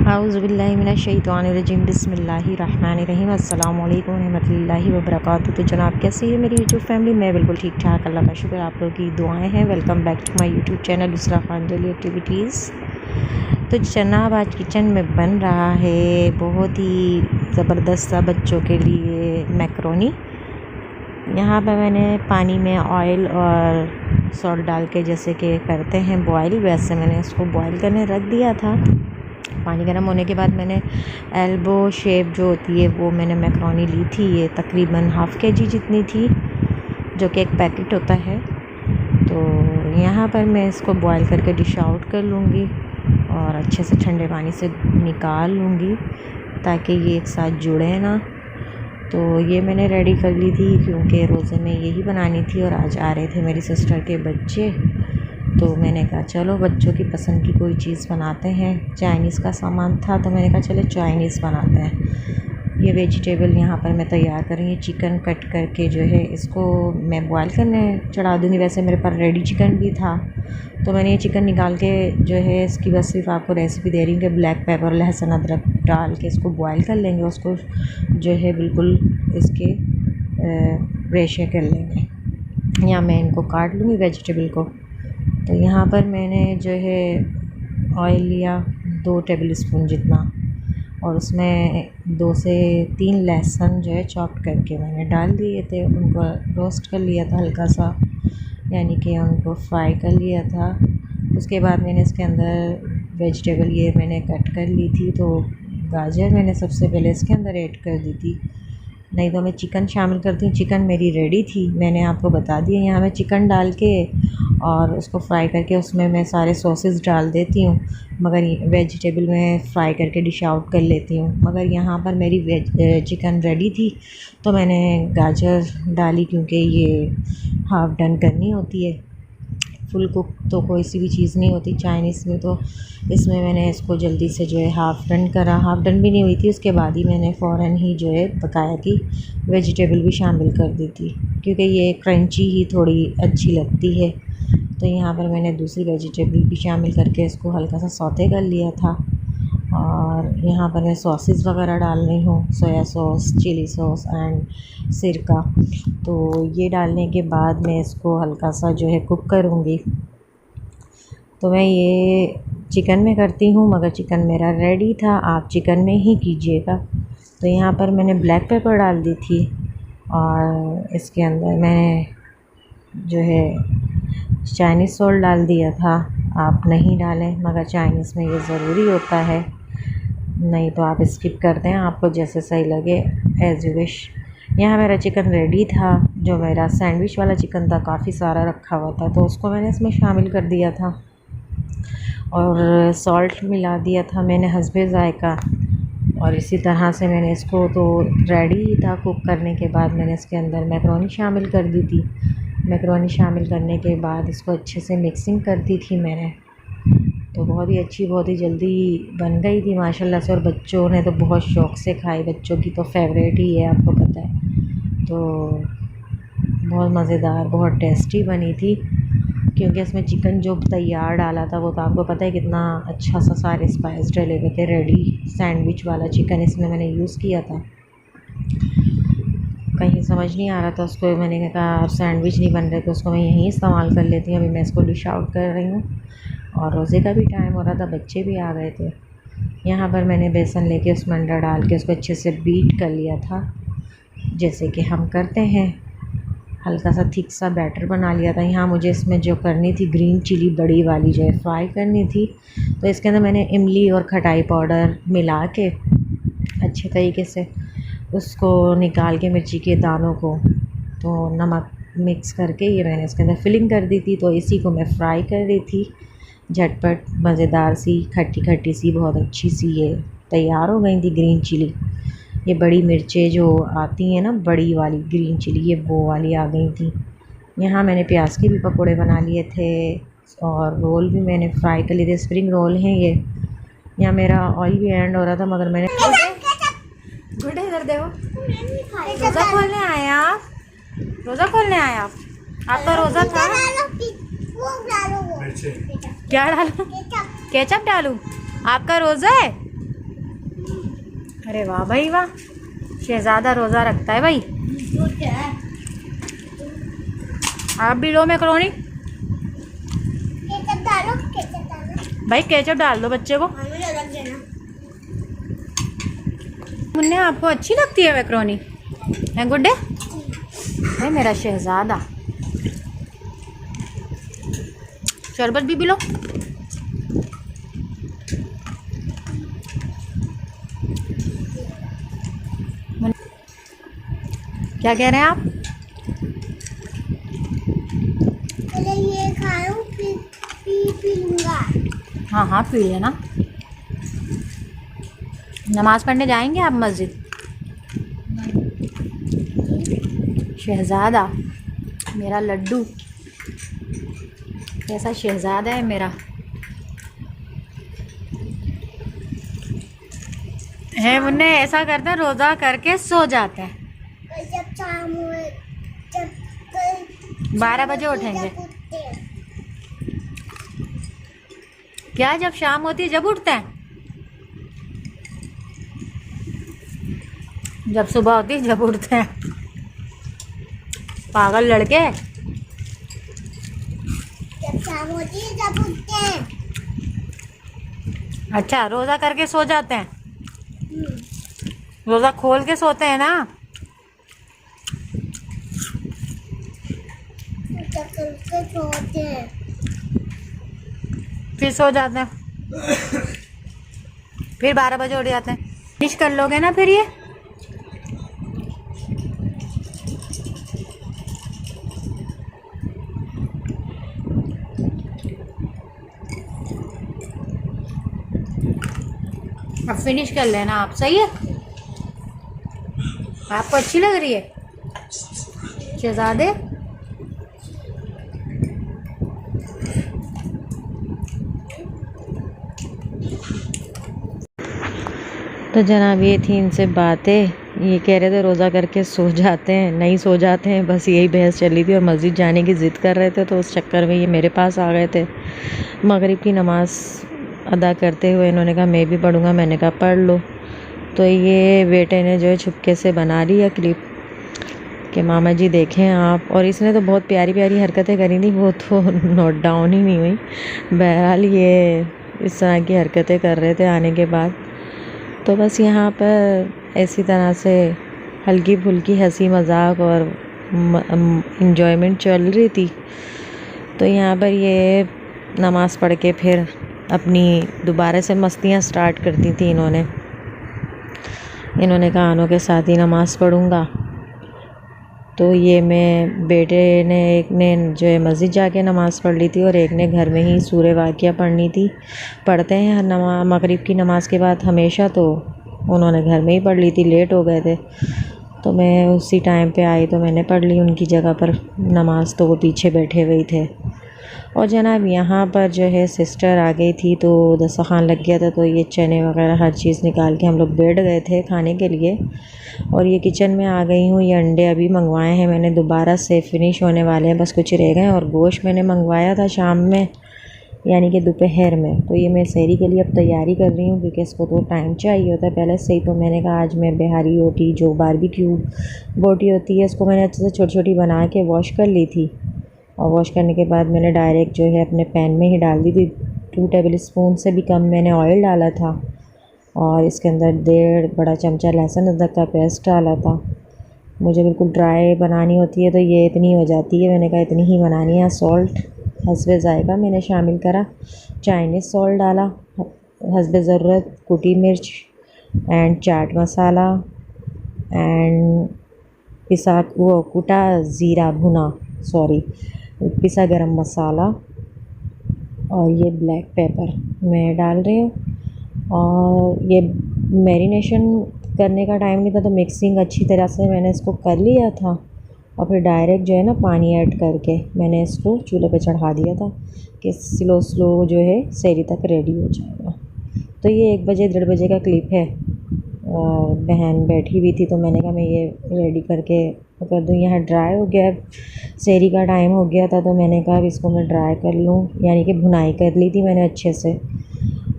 औज़ुबिल्लाहिमिनश्शैतानिर्रजीम बिस्मिल्लाहिर्रहमानिर्रहीम अस्सलामु अलैकुम रहमतुल्लाहि व बरकातुहू। तो जनाब कैसी है मेरी यूट्यूब फैमिली? मैं बिल्कुल ठीक ठाक, अल्लाह का शुक्र, आप लोगों की दुआएं हैं। Welcome back to my YouTube channel Isra Khan daily activities. तो जनाब आज किचन में बन रहा है बहुत ही ज़बरदस्त सा बच्चों के लिए मैकरोनी। यहाँ पर मैंने पानी में ऑयल और सॉल्ट डाल के, जैसे कि करते हैं बॉयल, वैसे मैंने इसको बॉयल करने रख दिया था। पानी गर्म होने के बाद मैंने एल्बो शेप जो होती है वो मैंने मैकरोनी ली थी। ये तकरीबन हाफ़ केजी जितनी थी, जो कि एक पैकेट होता है। तो यहाँ पर मैं इसको बॉयल करके डिश आउट कर लूँगी और अच्छे से ठंडे पानी से निकाल लूँगी ताकि ये एक साथ जुड़े ना। तो ये मैंने रेडी कर ली थी क्योंकि रोज़े में यही बनानी थी और आज आ रहे थे मेरी सिस्टर के बच्चे। तो मैंने कहा चलो बच्चों की पसंद की कोई चीज़ बनाते हैं। चाइनीज़ का सामान था तो मैंने कहा चलो चाइनीज़ बनाते हैं। ये वेजिटेबल यहाँ पर मैं तैयार कर रही हूँ। चिकन कट करके जो है इसको मैं बॉयल करने चढ़ा दूँगी। वैसे मेरे पास रेडी चिकन भी था, तो मैंने ये चिकन निकाल के जो है इसकी बस सिर्फ आपको रेसिपी दे रही हूँ कि ब्लैक पेपर, लहसुन, अदरक डाल के इसको बॉयल कर लेंगे। उसको जो है बिल्कुल इसके रेशे कर लेंगे। यहाँ मैं इनको काट लूँगी वेजिटेबल को। तो यहाँ पर मैंने जो है ऑयल लिया 2 टेबल स्पून जितना, और उसमें 2 से 3 लहसुन जो है चॉप करके मैंने डाल दिए थे। उनको रोस्ट कर लिया था हल्का सा, यानी कि उनको फ्राई कर लिया था। उसके बाद मैंने इसके अंदर वेजिटेबल ये मैंने कट कर ली थी। तो गाजर मैंने सबसे पहले इसके अंदर ऐड कर दी थी, नहीं तो मैं चिकन शामिल करती हूँ। चिकन मेरी रेडी थी, मैंने आपको बता दिया। यहाँ मैं चिकन डाल के और उसको फ्राई करके उसमें मैं सारे सॉसेस डाल देती हूँ, मगर वेजिटेबल में फ्राई करके डिश आउट कर लेती हूँ। मगर यहाँ पर मेरी चिकन रेडी थी तो मैंने गाजर डाली क्योंकि ये हाफ़ डन करनी होती है। फुल कुक तो कोई सी भी चीज़ नहीं होती चाइनीज़ में। तो इसमें मैंने इसको जल्दी से जो है हाफ़ डन करा। हाफ़ डन भी नहीं हुई थी, उसके बाद ही मैंने फ़ौरन ही जो है बकाया की वेजिटेबल भी शामिल कर दी थी क्योंकि ये क्रंची ही थोड़ी अच्छी लगती है। तो यहाँ पर मैंने दूसरी वेजिटेबल भी शामिल करके इसको हल्का सा सौते कर लिया था। और यहाँ पर मैं सॉसेस वगैरह डाल रही हूँ, soya sauce, chilli sauce and सिरका। तो ये डालने के बाद मैं इसको हल्का सा जो है कुक करूँगी। तो मैं ये चिकन में करती हूँ, मगर चिकन मेरा रेडी था, आप चिकन में ही कीजिएगा। तो यहाँ पर मैंने ब्लैक पेपर डाल दी थी और इसके अंदर मैंने जो है चाइनीज़ सॉल्ट डाल दिया था। आप नहीं डालें, मगर चाइनीज़ में ये ज़रूरी होता है, नहीं तो आप स्किप कर दें, आपको जैसे सही लगे एज़ यू विश। यहाँ मेरा चिकन रेडी था, जो मेरा सैंडविच वाला चिकन था काफ़ी सारा रखा हुआ था, तो उसको मैंने इसमें शामिल कर दिया था और सॉल्ट मिला दिया था मैंने हस्बे ज़ायक़ा। और इसी तरह से मैंने इसको, तो रेडी ही था कुक करने के बाद मैंने इसके अंदर मैकरोनी शामिल कर दी थी। मैकरोनी शामिल करने के बाद इसको अच्छे से मिक्सिंग कर दी थी मैंने। तो बहुत ही अच्छी, बहुत ही जल्दी बन गई थी माशाल्लाह से, और बच्चों ने तो बहुत शौक़ से खाई। बच्चों की तो फेवरेट ही है, आपको पता है। तो बहुत मज़ेदार, बहुत टेस्टी बनी थी क्योंकि इसमें चिकन जो तैयार डाला था वो तो आपको पता है कितना अच्छा सा सारे स्पाइस डले हुए थे। रेडी सैंडविच वाला चिकन इसमें मैंने यूज़ किया था। कहीं समझ नहीं आ रहा था उसको, मैंने कहा सैंडविच नहीं बन रहे तो उसको मैं यहीं इस्तेमाल कर लेती हूँ। अभी मैं इसको डिश आउट कर रही हूँ और रोज़े का भी टाइम हो रहा था, बच्चे भी आ गए थे। यहाँ पर मैंने बेसन लेके उसमें अंडा डाल के उसको अच्छे से बीट कर लिया था, जैसे कि हम करते हैं। हल्का सा थिक सा बैटर बना लिया था। यहाँ मुझे इसमें जो करनी थी ग्रीन चिली बड़ी वाली जो है फ्राई करनी थी, तो इसके अंदर मैंने इमली और खटाई पाउडर मिला के अच्छे तरीके से उसको निकाल के, मिर्ची के दानों को तो नमक मिक्स करके ये मैंने इसके अंदर फिलिंग कर दी थी। तो इसी को मैं फ्राई कर रही थी। झटपट मज़ेदार सी, खट्टी खट्टी सी, बहुत अच्छी सी ये तैयार हो गई थी ग्रीन चिली। ये बड़ी मिर्चें जो आती हैं ना, बड़ी वाली ग्रीन चिली, ये वो वाली आ गई थी। यहाँ मैंने प्याज के भी पकोड़े बना लिए थे और रोल भी मैंने फ्राई कर लिए थे। स्प्रिंग रोल हैं ये। यहाँ मेरा ऑयल भी एंड हो रहा था, मगर मैंने गुड्डे इधर देखो, रोज़ा खोलने आए आप? रोज़ा खोलने आए आप? आपका रोज़ा था? क्या डालूं? केचप डालूं? आपका रोज़ा है? अरे वाह भाई वाह, शहजादा रोज़ा रखता है भाई। आप भी लो मैकरोनी। केचप डालो, केचप डालो। भाई केचप डाल दो बच्चे को। हमें अलग देना। मुन्ने आपको अच्छी लगती है मैकरोनी? है गुड्डे? है मेरा शहजादा। शरबत भी पिलो। क्या कह रहे हैं आप? पहले ये खा लूं, फिर पी लूंगा। हाँ हाँ पी लेना। नमाज पढ़ने जाएंगे आप मस्जिद? शहजादा मेरा लड्डू, कैसा शहजादा है मेरा। है मुन्ने ऐसा करते हैं, रोज़ा करके सो जाते हैं। जब शाम हुए, जब 12 बजे उठेंगे। जब उठते हैं। क्या जब शाम होती है जब उठते हैं? जब सुबह होती है जब उठते हैं। पागल लड़के। जब शाम होती है जब उठते हैं। अच्छा रोज़ा करके सो जाते हैं? रोज़ा खोल के सोते हैं ना? जब करके सोते हैं। फिर सो जाते हैं, फिर 12 बजे उठ जाते हैं। फिनिश कर लोगे ना फिर ये? अब फिनिश कर लेना आप, सही है? आपको अच्छी लग रही है शहजादे? तो जनाब ये थी इनसे बातें। ये कह रहे थे रोज़ा करके सो जाते हैं, नहीं सो जाते हैं, बस यही बहस चली थी। और मस्जिद जाने की ज़िद कर रहे थे, तो उस चक्कर में ये मेरे पास आ गए थे। मगरिब की नमाज़ अदा करते हुए इन्होंने कहा मैं भी पढ़ूँगा। मैंने कहा पढ़ लो। तो ये बेटे ने जो है छुपके से बना लिया क्लिप कि मामा जी देखें आप। और इसने तो बहुत प्यारी प्यारी हरकतें करी थी, वो तो नोट डाउन ही नहीं हुई। बहरहाल ये इस तरह की हरकतें कर रहे थे आने के बाद। तो बस यहाँ पर ऐसी तरह से हल्की फुल्की हंसी मजाक और इन्जॉयमेंट चल रही थी। तो यहाँ पर ये नमाज़ पढ़ के फिर अपनी दोबारा से मस्तियाँ स्टार्ट कर दी थी इन्होंने कहा आनों के साथ ही नमाज़ पढ़ूँगा। तो ये मैं बेटे ने, एक ने जो है मस्जिद जाके नमाज़ पढ़ ली थी और एक ने घर में ही सूरह वाक़िया पढ़नी थी। पढ़ते हैं हर मगरिब की नमाज़ के बाद हमेशा, तो उन्होंने घर में ही पढ़ ली थी, लेट हो गए थे। तो मैं उसी टाइम पे आई तो मैंने पढ़ ली उनकी जगह पर नमाज़, तो वो पीछे बैठे हुए थे। और जनाब यहाँ पर जो है सिस्टर आ गई थी, तो दस्तरखान लग गया था। तो ये चने वगैरह हर चीज़ निकाल के हम लोग बैठ गए थे खाने के लिए। और ये किचन में आ गई हूँ। ये अंडे अभी मंगवाए हैं मैंने, दोबारा से फिनिश होने वाले हैं, बस कुछ रह गए। और गोश्त मैंने मंगवाया था शाम में, यानी कि दोपहर में। तो ये मैं सहरी के लिए अब तैयारी कर रही हूँ, क्योंकि इसको तो टाइम चाहिए होता है पहले से ही। तो मैंने कहा आज मैं बिहारी रोटी, जो बारबेक्यू बोटी होती है, इसको मैंने अच्छे से छोटी छोटी बना के वॉश कर ली थी। और वॉश करने के बाद मैंने डायरेक्ट जो है अपने पैन में ही डाल दी थी। 2 टेबल स्पून से भी कम मैंने ऑयल डाला था। और इसके अंदर 1.5 बड़ा चमचा लहसुन अदरक का पेस्ट डाला था। मुझे बिल्कुल ड्राई बनानी होती है तो ये इतनी हो जाती है, मैंने कहा इतनी ही बनानी है। सॉल्ट हस्बे ज़ायक़ा मैंने शामिल करा, चाइनीज़ सॉल्ट डाला हस्बे ज़रूरत, कुटी मिर्च एंड चाट मसाला एंड कुटा ज़ीरा पिसा गरम मसाला और ये ब्लैक पेपर मैं डाल रही हूँ। और ये मैरिनेशन करने का टाइम नहीं था, तो मिक्सिंग अच्छी तरह से मैंने इसको कर लिया था। और फिर डायरेक्ट जो है ना पानी ऐड करके मैंने इसको चूल्हे पे चढ़ा दिया था कि स्लो जो है सहरी तक रेडी हो जाएगा। तो ये 1 बजे 1:30 बजे का क्लिप है। और बहन बैठी हुई थी तो मैंने कहा मैं ये रेडी करके कर दूँ। यहाँ ड्राई हो गया, सहरी का टाइम हो गया था, तो मैंने कहा अब इसको मैं ड्राई कर लूँ, यानी कि भुनाई कर ली थी मैंने अच्छे से।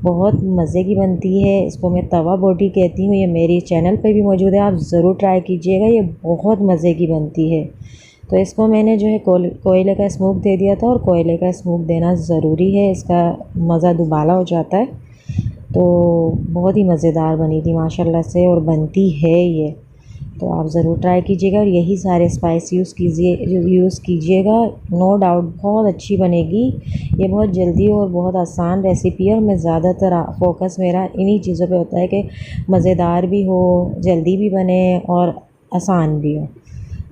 बहुत मज़े की बनती है। इसको मैं तवा बोटी कहती हूँ। ये मेरी चैनल पे भी मौजूद है, आप ज़रूर ट्राई कीजिएगा, ये बहुत मज़े की बनती है। तो इसको मैंने जो है कोयले का स्मोक दे दिया था, और कोयले का स्मोक देना ज़रूरी है, इसका मज़ा दुबाला हो जाता है। तो बहुत ही मज़ेदार बनी थी माशाल्लाह से, और बनती है ये। तो आप ज़रूर ट्राई कीजिएगा, और यही सारे स्पाइस यूज़ कीजिएगा। नो डाउट बहुत अच्छी बनेगी। ये बहुत जल्दी और बहुत आसान रेसिपी है, और मैं ज़्यादातर फोकस मेरा इन्हीं चीज़ों पे होता है कि मज़ेदार भी हो, जल्दी भी बने और आसान भी हो।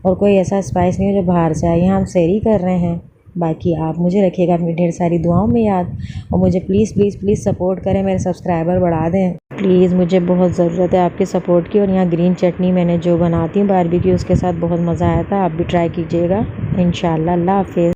और कोई ऐसा स्पाइस नहीं है जो बाहर से आए। यहाँ हम सैरी कर रहे हैं। बाकी आप मुझे रखिएगा अपनी ढेर सारी दुआओं में याद, और मुझे प्लीज़ प्लीज़ प्लीज़ सपोर्ट करें, मेरे सब्सक्राइबर बढ़ा दें प्लीज़, मुझे बहुत ज़रूरत है आपके सपोर्ट की। और यहाँ ग्रीन चटनी मैंने जो बनाती हूँ बारबेक्यू, उसके साथ बहुत मज़ा आया था। आप भी ट्राई कीजिएगा इंशाल्लाह। अल्लाह हाफ़िज़।